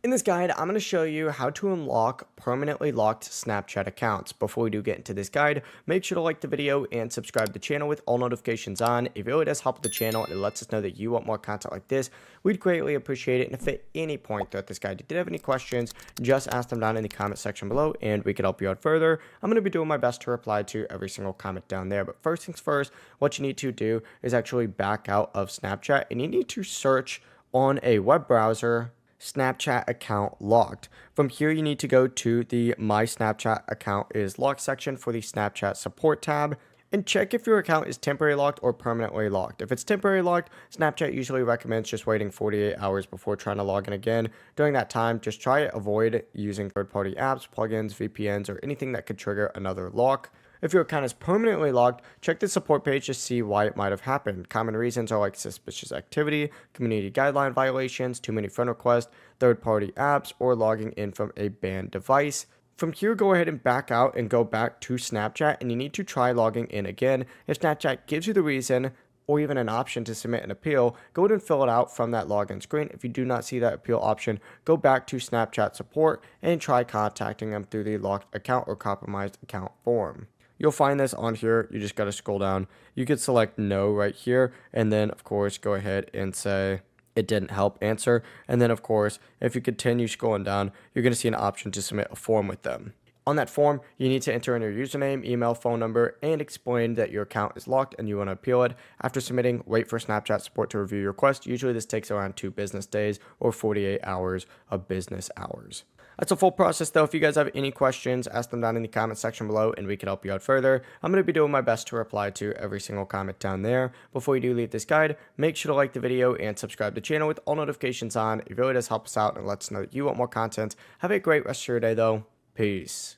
In this guide, I'm going to show you how to unlock permanently locked Snapchat accounts. Before we do get into this guide, make sure to like the video and subscribe to the channel with all notifications on. It really does help the channel and it lets us know that you want more content like this. We'd greatly appreciate it. And if at any point throughout this guide you did have any questions, just ask them down in the comment section below and we could help you out further. I'm going to be doing my best to reply to every single comment down there. But first things first, what you need to do is actually back out of Snapchat and you need to search on a web browser Snapchat account locked. From here, you need to go to the My Snapchat account is locked section for the Snapchat support tab and check if your account is temporarily locked or permanently locked. If it's temporarily locked, Snapchat usually recommends just waiting 48 hours before trying to log in again. During that time, just try to avoid using third-party apps, plugins, VPNs, or anything that could trigger another lock. If your account is permanently locked, check the support page to see why it might have happened. Common reasons are like suspicious activity, community guideline violations, too many friend requests, third-party apps, or logging in from a banned device. From here, go ahead and back out and go back to Snapchat, and you need to try logging in again. If Snapchat gives you the reason or even an option to submit an appeal, go ahead and fill it out from that login screen. If you do not see that appeal option, go back to Snapchat support and try contacting them through the locked account or compromised account form. You'll find this on here. You just got to scroll down. You could select no right here. And then, of course, go ahead and say it didn't help answer. And then, of course, if you continue scrolling down, you're going to see an option to submit a form with them. On that form, you need to enter in your username, email, phone number, and explain that your account is locked and you want to appeal it. After submitting, wait for Snapchat support to review your request. Usually this takes around 2 business days or 48 hours of business hours. That's a full process though. If you guys have any questions, ask them down in the comment section below and we can help you out further. I'm going to be doing my best to reply to every single comment down there. Before you do leave this guide, make sure to like the video and subscribe to the channel with all notifications on. It really does help us out and lets us know that you want more content. Have a great rest of your day though. Peace.